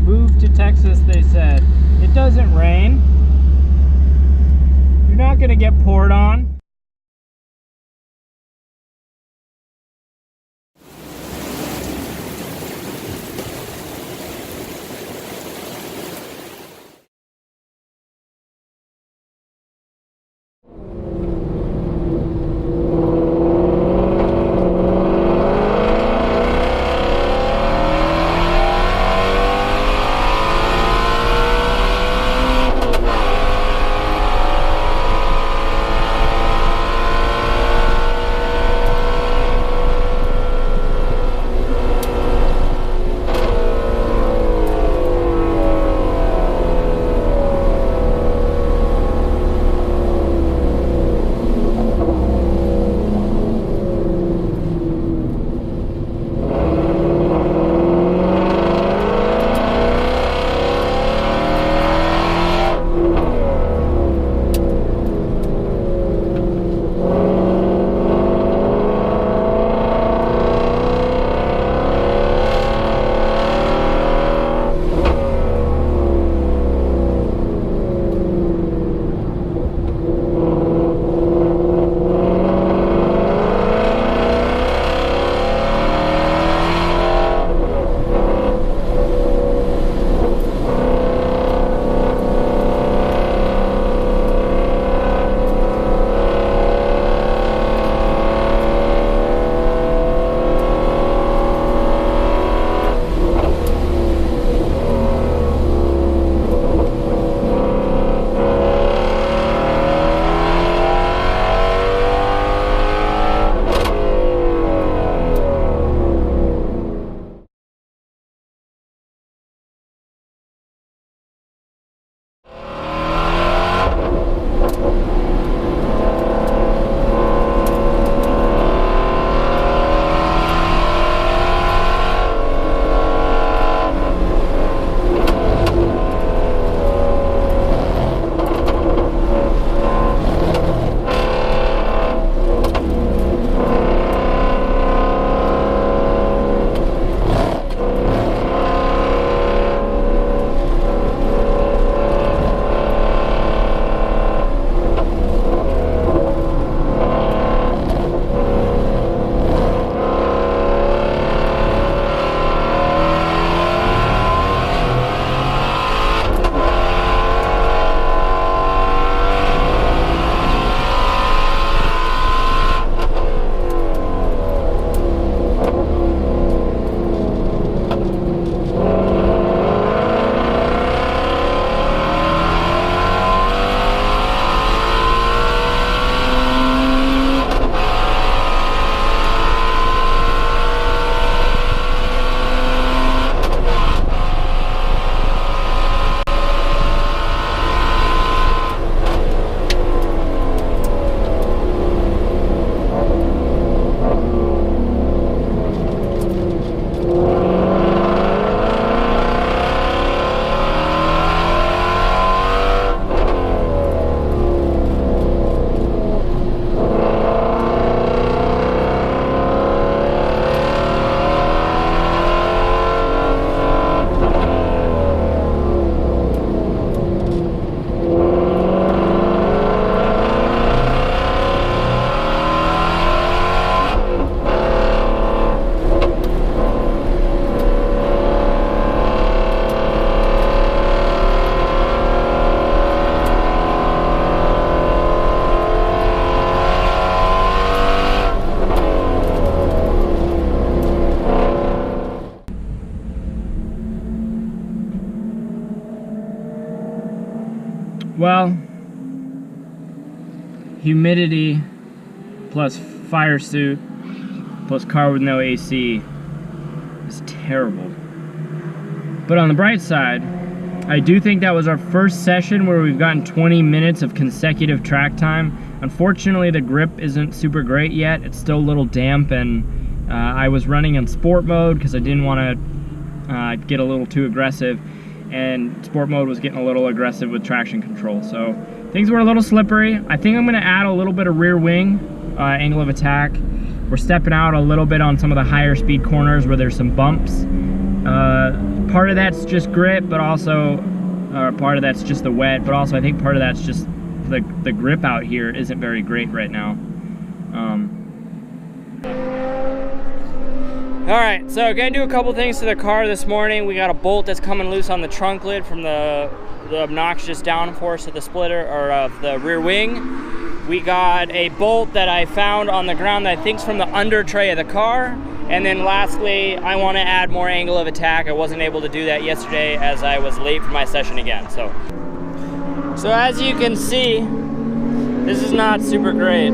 Move to Texas, they said. It doesn't rain. You're not gonna get poured on. Well, humidity plus fire suit plus car with no AC is terrible. But on the bright side, I do think that was our first session where we've gotten 20 minutes of consecutive track time. Unfortunately, the grip isn't super great yet. It's still a little damp, and I was running in sport mode because I didn't want to get a little too aggressive, and sport mode was getting a little aggressive with traction control. So things were a little slippery. I think I'm going to add a little bit of rear wing angle of attack. We're stepping out a little bit on some of the higher speed corners where there's some bumps. part of that's just grit, but also part of that's just the wet, but also I think part of that's just the grip out here isn't very great right now. All right, so gonna do a couple things to the car this morning. We got a bolt that's coming loose on the trunk lid from the obnoxious downforce of the splitter, or of the rear wing. We got a bolt that I found on the ground that I think's from the under tray of the car. And then lastly, I want to add more angle of attack. I wasn't able to do that yesterday as I was late for my session again. So as you can see, this is not super great.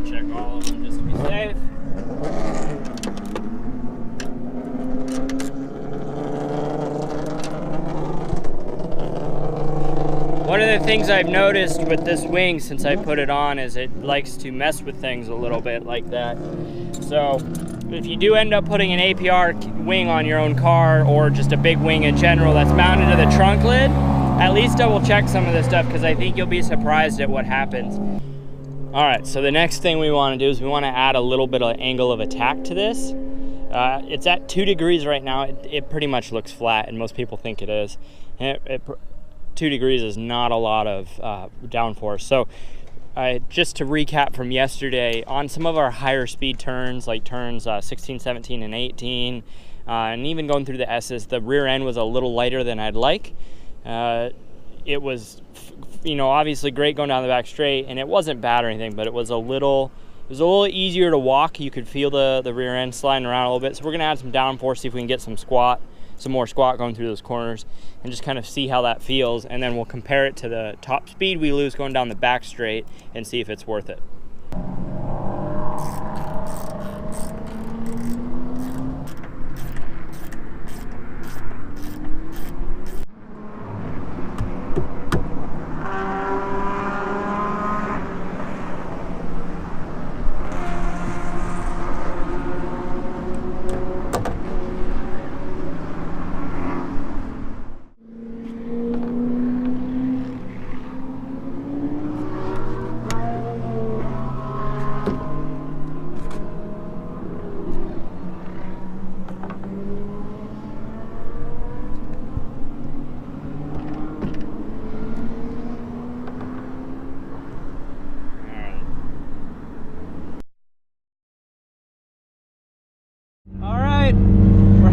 Check all of them just to be safe. One of the things I've noticed with this wing since I put it on is it likes to mess with things a little bit like that. So if you do end up putting an APR wing on your own car, or just a big wing in general that's mounted to the trunk lid, at least double check some of this stuff, because I think you'll be surprised at what happens. All right, so the next thing we want to do is we want to add a little bit of angle of attack to this. It's at 2 degrees right now. It pretty much looks flat, and most people think it is. 2 degrees is not a lot of downforce. So just to recap from yesterday, on some of our higher speed turns, like turns 16, 17, and 18, and even going through the S's, the rear end was a little lighter than I'd like. It was, obviously great going down the back straight, and it wasn't bad or anything, but it was a little easier to walk. You could feel the rear end sliding around a little bit. So we're gonna add some downforce, see if we can get some more squat going through those corners, and just kind of see how that feels, and then we'll compare it to the top speed we lose going down the back straight and see if it's worth it.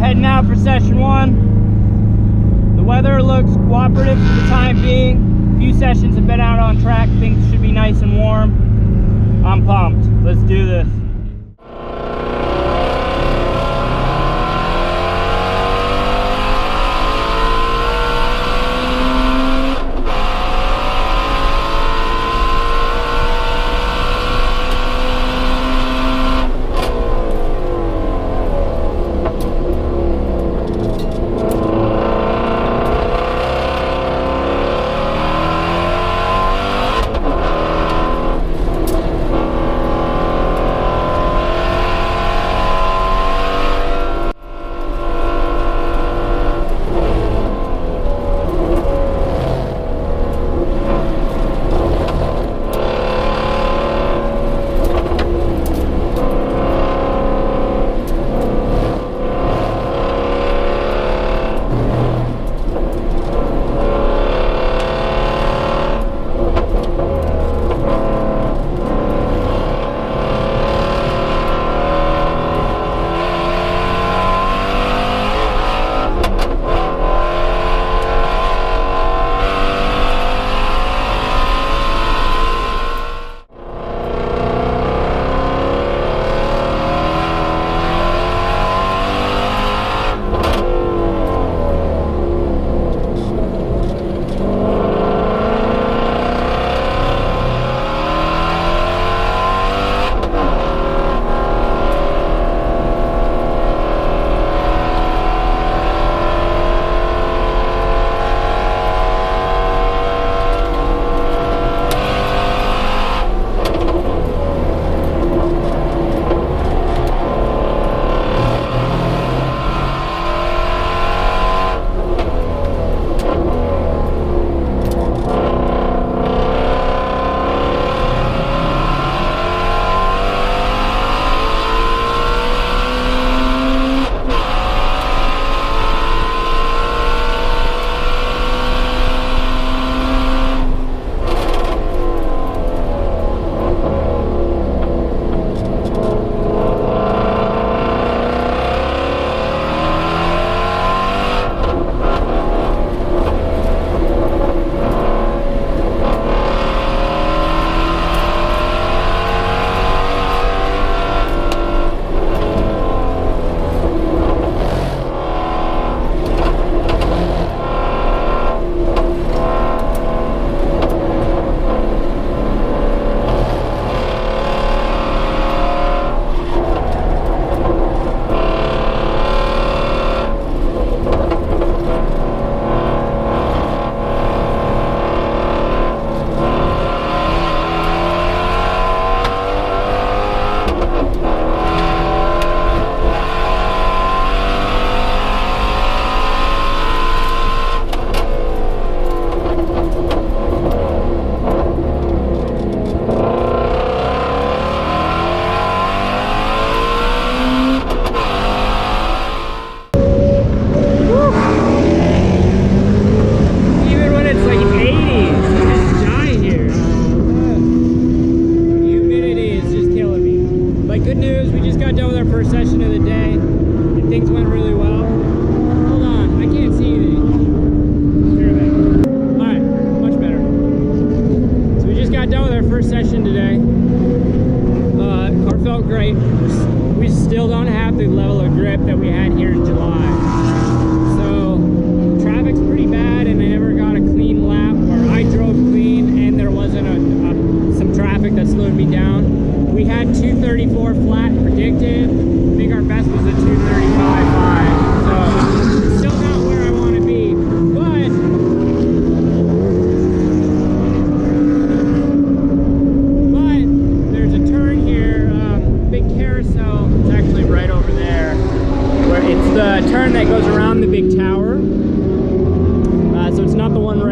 Heading out for session 1. The weather looks cooperative for the time being. A few sessions have been out on track. Things should be nice and warm. I'm pumped. Let's do this.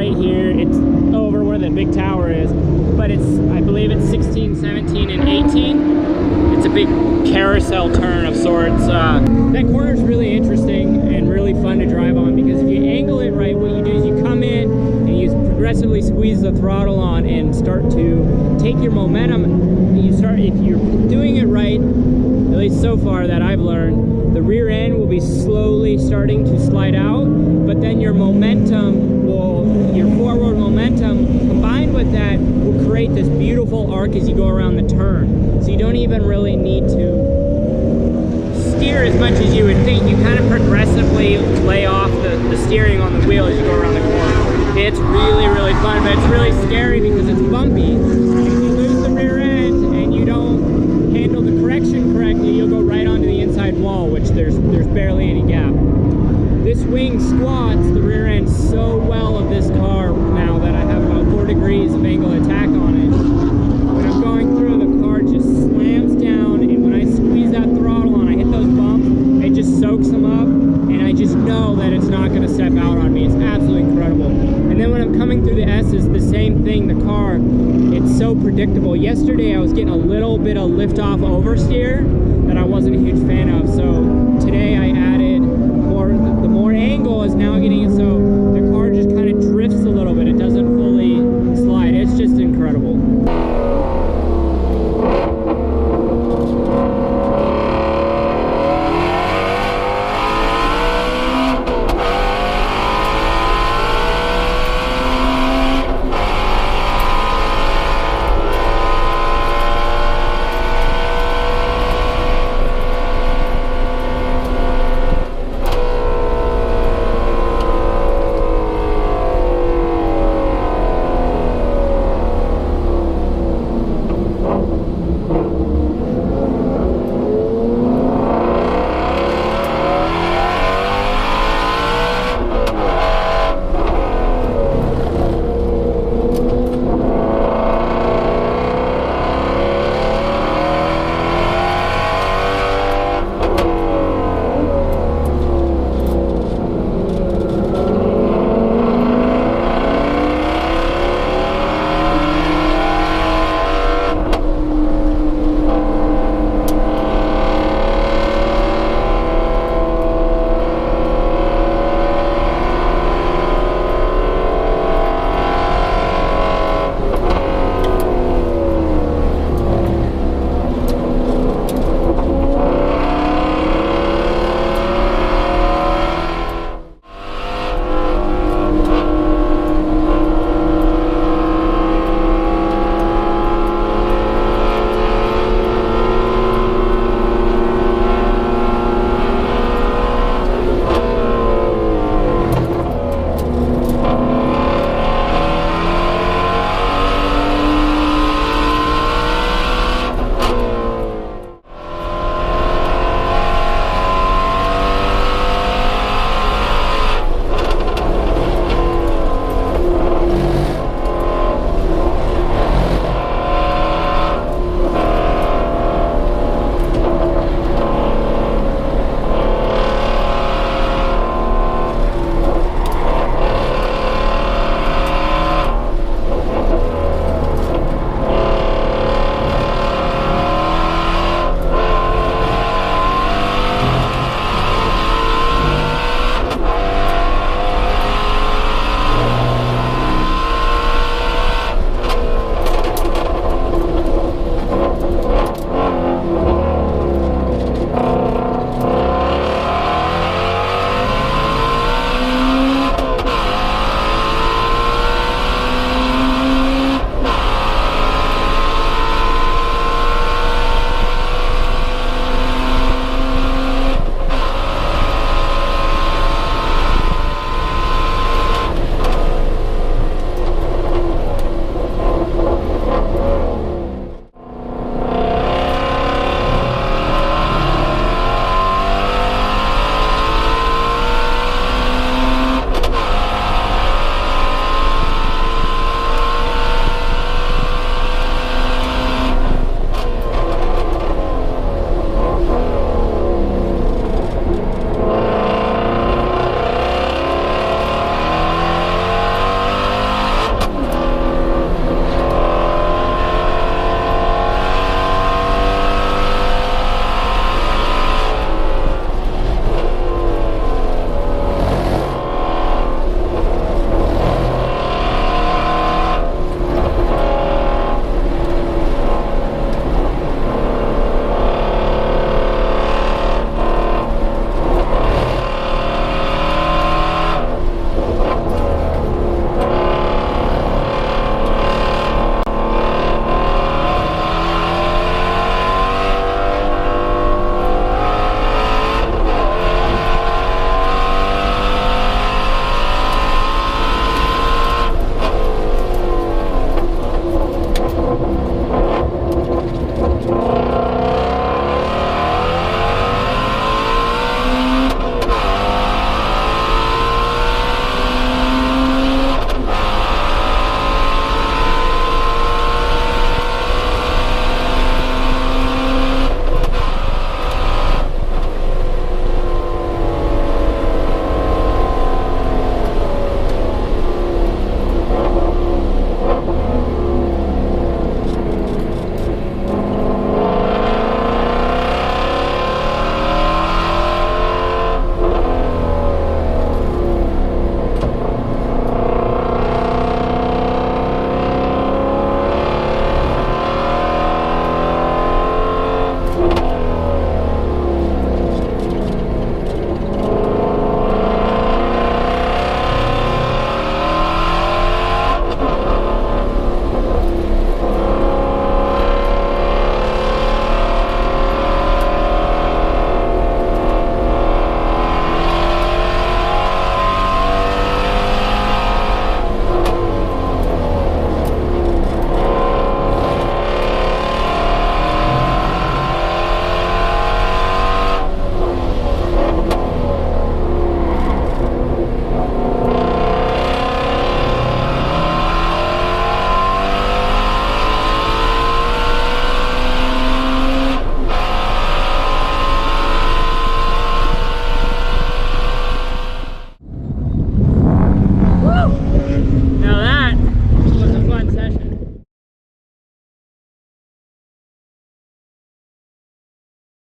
right here. It's over where the big tower is, but it's, I believe it's 16, 17, and 18. It's a big carousel turn of sorts. That corner is really interesting and really fun to drive on, because if you angle it right, what you do is you come in and you progressively squeeze the throttle on and start to take your momentum. You start, if you're doing it right, at least so far that I've learned, the rear end will be slowly starting to slide out, but then your momentum will, your forward momentum combined with that will create this beautiful arc as you go around the turn. So you don't even really need to steer as much as you would think. You kind of progressively lay off the steering on the wheel as you go around the corner. It's really, really fun, but it's really scary because it's bumpy. If you lose the rear end and you don't handle the correction correctly, you'll go right onto the inside wall, which there's barely any gap. This wing squats the rear end so well of this car now that I have about 4 degrees of angle attack on it. When I'm going through, the car just slams down, and when I squeeze that throttle on, I hit those bumps, it just soaks them up, and I just know that it's not going to step out on me. It's absolutely incredible. And then when I'm coming through the S's, the same thing. The car, it's so predictable. Yesterday I was getting a little bit of lift-off oversteer that I wasn't a huge fan of, so today I added more, the more angle is now getting it so